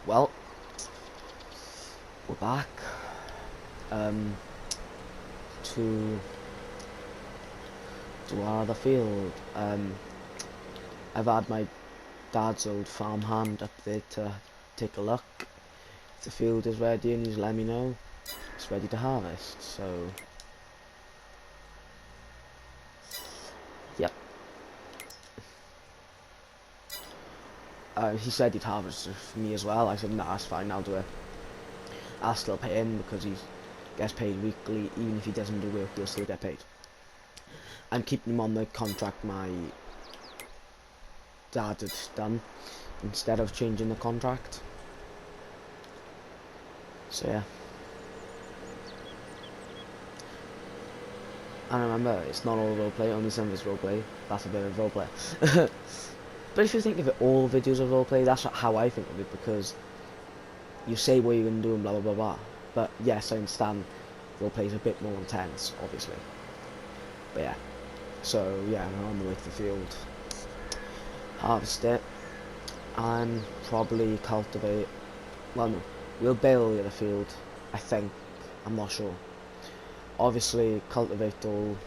Well, we're back to our other field. I've had my dad's old farm hand up there to take a look. If the field is ready and he's let me know it's ready to harvest. So, yep. He said he'd harvest it for me as well. I said, nah, that's fine, I'll do it. I'll still pay him because he gets paid weekly. Even if he doesn't do work, he'll still get paid. I'm keeping him on the contract my dad had done instead of changing the contract. So yeah. And remember, it's not all roleplay, only some of it's roleplay. That's a bit of roleplay. But if you think of it, all videos are roleplay, that's how I think of it, because you say what you're going to do and blah blah blah blah. But yes, I understand roleplay is a bit more intense, obviously. But yeah. So yeah, we're on the way to the field. Harvest it. And probably cultivate. Well, no. We'll bale the other field, I think. I'm not sure. Obviously, cultivate all.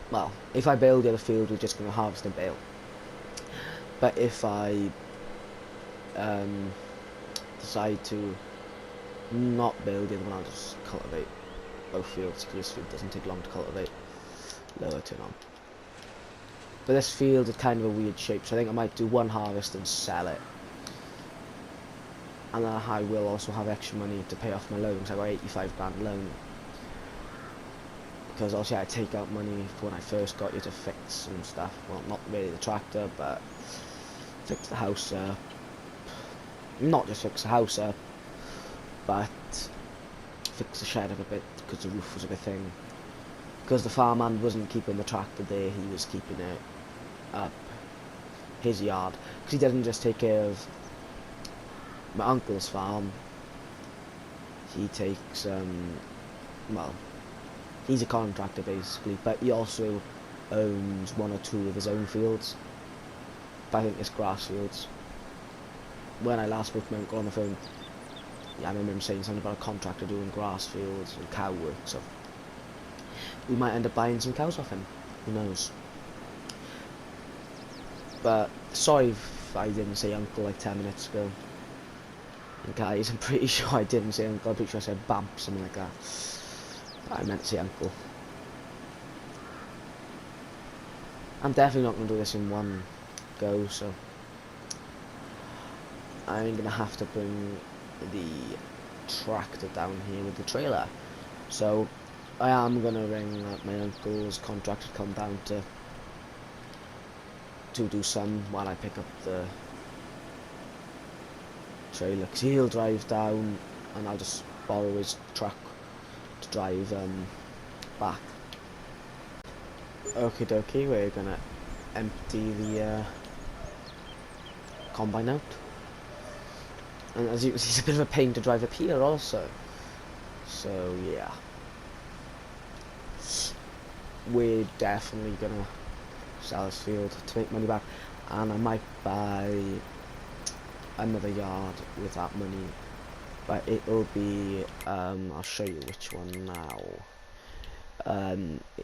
Well, if I bale the other field, we're just going to harvest and bale. But if I decide to not bale the other one, I'll just cultivate both fields, because this field doesn't take long to cultivate. Lower turn on. But this field is kind of a weird shape, so I think I might do one harvest and sell it. And then I will also have extra money to pay off my loan, because I got 85 grand loan. Because obviously I take out money when I first got you to fix some stuff. Well, not really the tractor, but fix the house up. Not just fix the house up, but fix the shed up a bit, because the roof was a bit thin. Because the farmhand wasn't keeping the tractor there, he was keeping it up his yard. Because he doesn't just take care of my uncle's farm, he takes, well, he's a contractor basically, but he also owns one or two of his own fields. But I think it's grass fields. When I last spoke to my uncle on the phone, yeah, I remember him saying something about a contractor doing grass fields and cow work, so we might end up buying some cows off him. Who knows? But sorry if I didn't say uncle like 10 minutes ago. And guys, I'm pretty sure I didn't say uncle. I'm pretty sure I said bamp, something like that. But I meant to say uncle. I'm definitely not going to do this in one go, so I'm going to have to bring the tractor down here with the trailer. So I am going to ring my uncle's contractor to come down to do some while I pick up the trailer, because he'll drive down and I'll just borrow his truck to drive back. Okie dokie, we're gonna empty the combine out, and as you can see, it's a bit of a pain to drive up here also. So yeah, we're definitely gonna sell this field to make money back, and I might buy another yard with that money, but it'll be I'll show you which one now.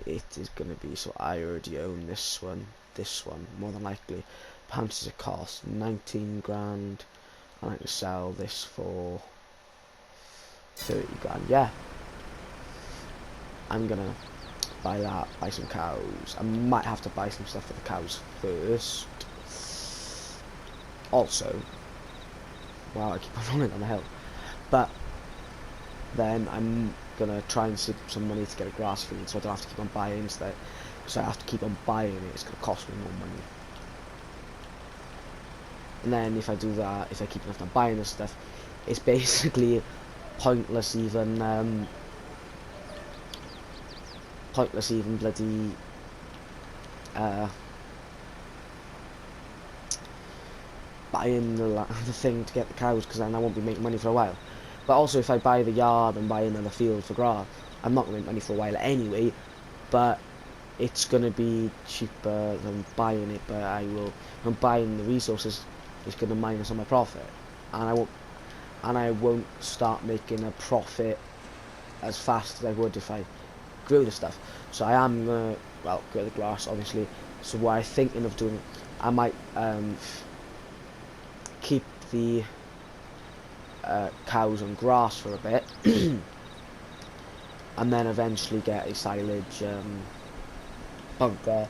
It is gonna be, so I already own this one more than likely. How much does it cost? 19 grand, and I can sell this for 30 grand. Yeah, I'm gonna buy that, buy some cows. I might have to buy some stuff for the cows first also. Wow, I keep on running on the hill. But then I'm gonna try and save some money to get a grass field, so I don't have to keep on buying instead. So I have to keep on buying it, it's gonna cost me more money. And then if I do that, if I keep enough on buying this stuff, it's basically pointless even bloody buying the thing to get the cows, because then I won't be making money for a while. But also, if I buy the yard and buy another field for grass, I'm not going to make money for a while anyway. But it's gonna be cheaper than buying it, but I'm buying the resources, it's gonna minus on my profit, and I won't start making a profit as fast as I would if I grew the stuff. So I am gonna, well, grow the grass obviously. So what I'm thinking of doing, I might keep the cows on grass for a bit, and then eventually get a silage bunker.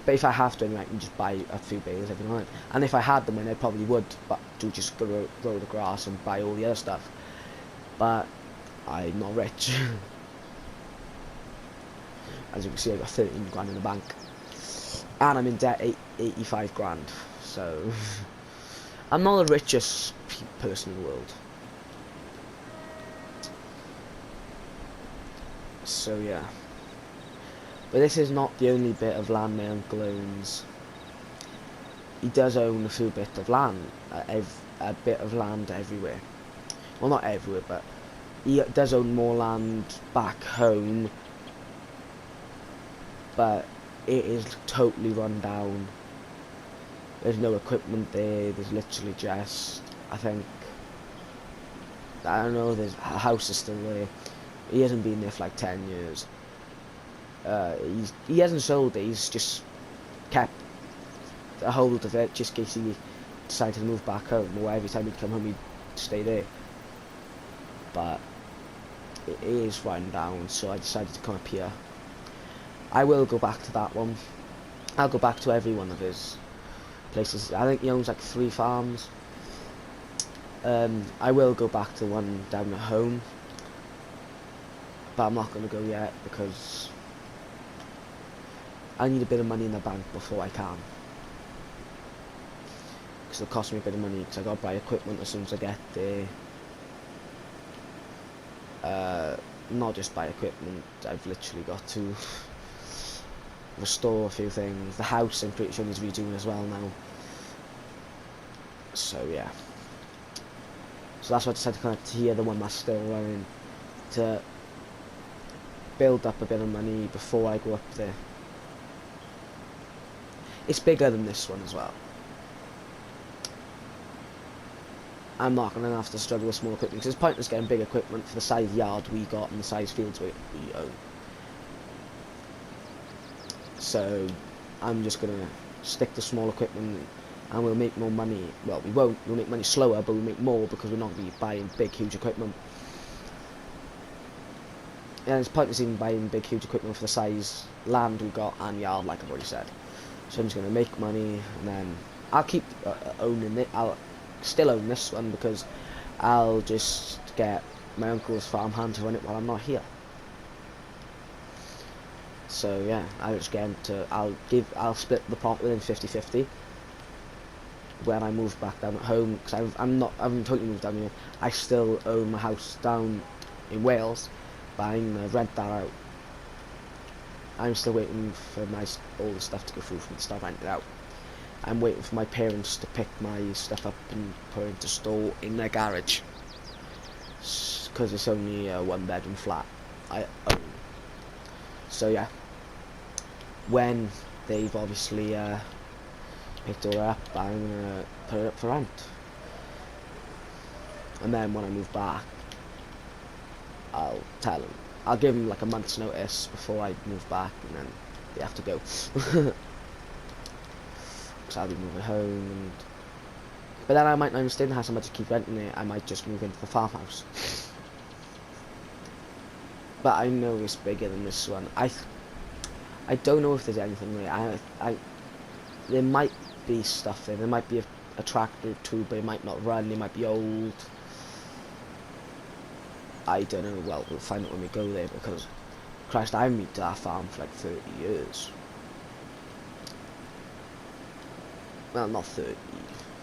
But if I have to, anyway, I can just buy a few bales every night. And if I had them, then I probably would, but do just grow the grass and buy all the other stuff. But I'm not rich. As you can see, I got 13 grand in the bank, and I'm in debt 85 grand. So I'm not the richest person in the world. So yeah. But this is not the only bit of land my uncle owns. He does own a few bits of land, a bit of land everywhere. Well, not everywhere, but he does own more land back home. But it is totally run down. There's no equipment there. There's literally just, I think, I don't know, there's a house is still there. He hasn't been there for like 10 years. He hasn't sold it, he's just kept a hold of it just in case he decided to move back home, or every time he'd come home he'd stay there. But it is run down, so I decided to come up here. I will go back to that one. I'll go back to every one of his places. I think he owns like 3 farms. I will go back to one down at home, but I'm not going to go yet because I need a bit of money in the bank before I can. Because it'll cost me a bit of money, because I got to buy equipment as soon as I get there. Not just buy equipment, I've literally got to restore a few things. The house I'm pretty sure needs redoing as well now. So yeah. So that's why I decided to connect here, the one that's still running, to build up a bit of money before I go up there. It's bigger than this one as well. I'm not going to have to struggle with small equipment, because it's pointless getting big equipment for the size yard we got and the size fields we own. So I'm just going to stick to small equipment, and we'll make more money. Well, we won't, we'll make money slower, but we'll make more because we're not going to be buying big, huge equipment. And it's pointless even buying big, huge equipment for the size land we got and yard, like I've already said. So I'm just going to make money, and then I'll keep owning it. I'll still own this one because I'll just get my uncle's farmhand to run it while I'm not here. So yeah, I'll just get him to, I'll split the profit within 50-50 when I move back down at home, because I haven't totally moved down here. I still own my house down in Wales, but I'm gonna rent that out. I'm still waiting for all the stuff to go through for me to start renting it out. I'm waiting for my parents to pick my stuff up and put it into store in their garage, because it's only a 1-bedroom flat I own. So yeah, when they've obviously picked it up, I'm gonna put it up for rent, and then when I move back, I'll tell them. I'll give them like a month's notice before I move back, and then they have to go. Because I'll be moving home, but then I might not even stay in the house. I might just keep renting it. I might just move into the farmhouse. But I know it's bigger than this one. I don't know if there's anything there. There might be stuff there. There might be a tractor or two, but it might not run. It might be old. I don't know. Well, we'll find out when we go there, because Christ, I haven't been to that farm for like 30 years. Well, not 30,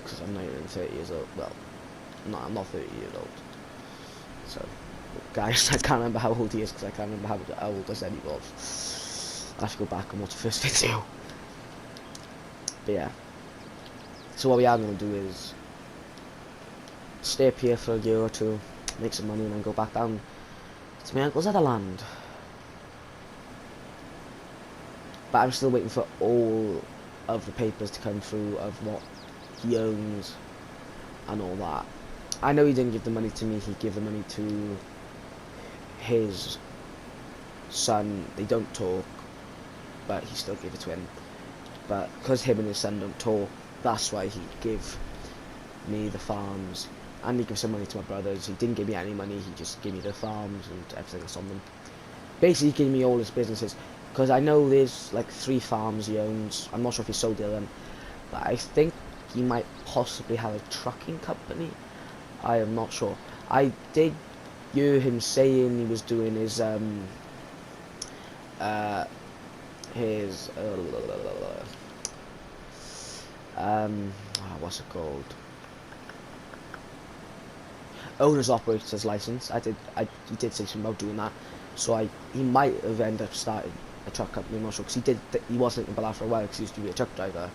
because I'm not even 30 years old. Well, no, I'm not 30 years old. So, guys, I can't remember how old he is, because I can't remember how old I said he was. I have to go back and watch the first video. But yeah. So what we are going to do is stay up here for a year or two, make some money, and then go back down to my uncle's other land. but I'm still waiting for all of the papers to come through of what he owns and all that. I know he didn't give the money to me, he gave the money to his son. They don't talk, but he still gave it to him. But because him and his son don't talk, that's why he gave me the farms. And he gave some money to my brothers. He didn't give me any money, he just gave me the farms and everything that's on them. Basically, he gave me all his businesses. Because I know there's like 3 farms he owns. I'm not sure if he sold them, but I think he might possibly have a trucking company. I am not sure. I did hear him saying he was doing his what's it called? Owner's operator's license. He did say something about doing that. So he might have ended up starting a truck company. I'm not sure, because he was thinking about that for a while, because he used to be a truck driver.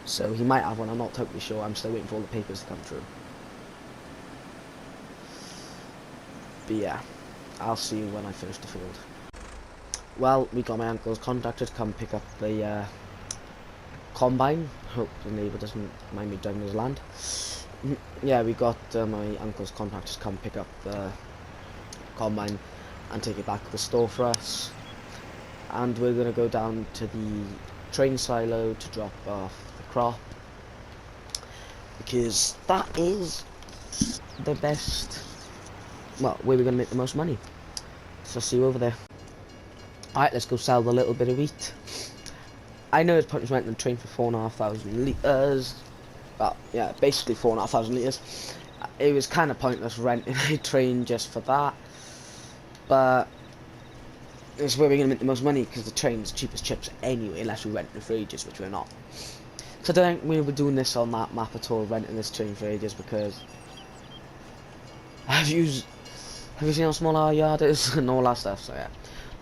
So he might have one. I'm not totally sure. I'm still waiting for all the papers to come through. But yeah, I'll see you when I finish the field. Well, we got my uncle's contractor to come pick up the combine. Hope the neighbour doesn't mind me driving his land. Yeah, we got my uncle's contractor to come pick up the combine and take it back to the store for us. And we're going to go down to the train silo to drop off the crop, because that is the best, well, where we're going to make the most money. So see you over there. Alright, let's go sell the little bit of wheat. I know it's pointless renting the train for 4,500 litres. Well, yeah, basically 4,500 litres. It was kind of pointless renting a train just for that. But it's where we're going to make the most money, because the train's cheap as chips anyway, unless we rent it for ages, which we're not. So I don't think we were doing this on that map at all, renting this train for ages, because have you seen how small our yard is and all that stuff? So yeah,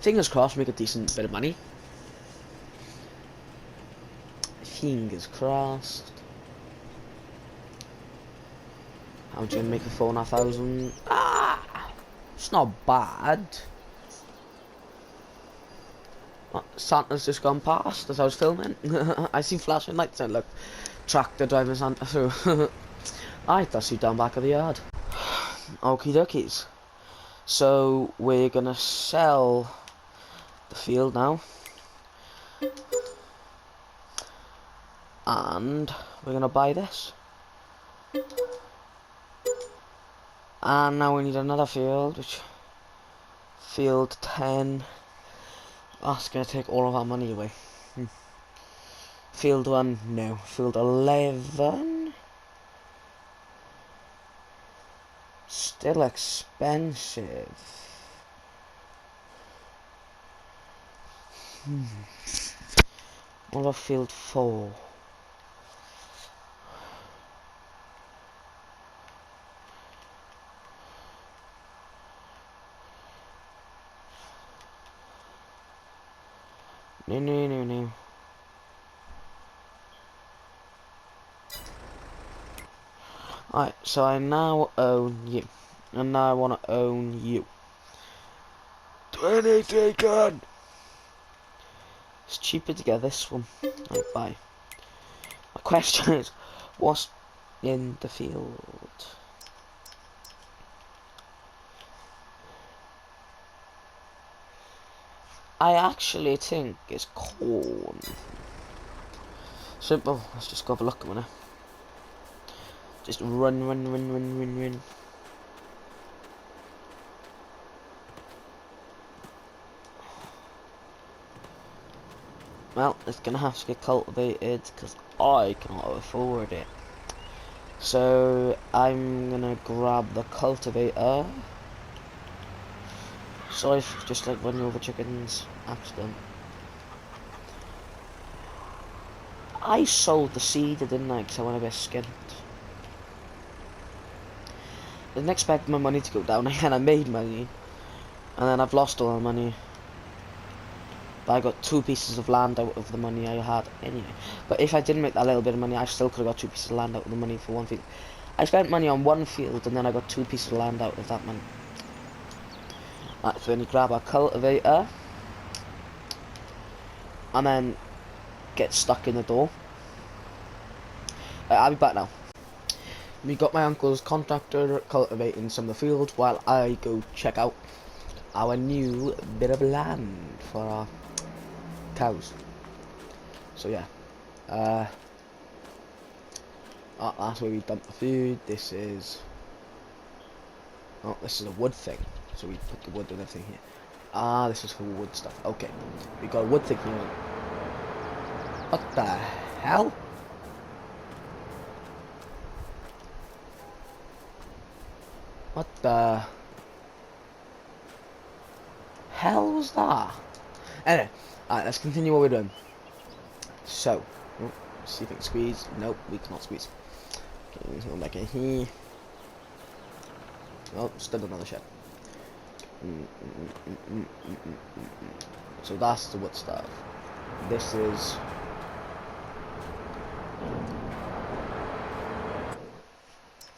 fingers crossed, make a decent bit of money. Fingers crossed. How much you gonna make for 4,500? Ah, it's not bad. Santa's just gone past as I was filming. I see flashing lights and look, tractor driving Santa through. I thought you down back of the yard. Okie dokies. So we're gonna sell the field now, and we're gonna buy this. And now we need another field, which field 10. That's gonna take all of our money away. Field 1, no. Field 11. Still expensive. What about field 4? No. Alright, so I now own you. And now I want to own you. 20 taken! It's cheaper to get this one. Right, bye. My question is, what's in the field? I actually think it's corn. Simple. Let's just go have a look at it. Just run. Well, it's gonna have to get cultivated because I cannot afford it. So I'm gonna grab the cultivator. Sorry for just like running over chickens. Accident. I sold the seed, didn't I? Because I want to be skint. I didn't expect my money to go down, and I made money, and then I've lost all the money. But I got 2 pieces of land out of the money I had anyway. But if I didn't make that little bit of money, I still could have got 2 pieces of land out of the money for 1 field. I spent money on 1 field, and then I got 2 pieces of land out of that money. That's when you grab a cultivator. and then get stuck in the door. I'll be back now. We got my uncle's contractor cultivating some of the fields while I go check out our new bit of land for our cows. So yeah, that's where we dump the food. This is this is a wood thing, so we put the wood and everything here. This is for wood stuff. Okay, we got a wood thing here. What the hell? What the hell was that? Anyway, alright, let's continue what we're doing. So, see if we can squeeze. Nope, we cannot squeeze. Okay, let's go back in here. Oh, still another shed. So that's the wood stuff. This is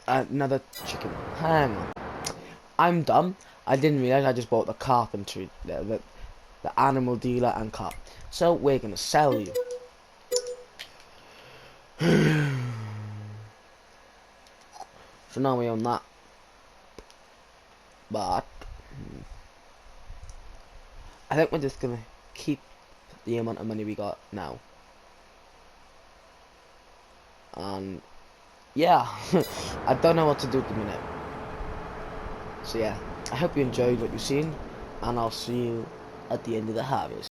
another chicken. Hang on. I'm dumb. I didn't realize I just bought the carpentry, the animal dealer and cart. So we're gonna sell you. So now we own that. But I think we're just gonna keep the amount of money we got now. And yeah, I don't know what to do at the minute. So yeah, I hope you enjoyed what you've seen, and I'll see you at the end of the harvest.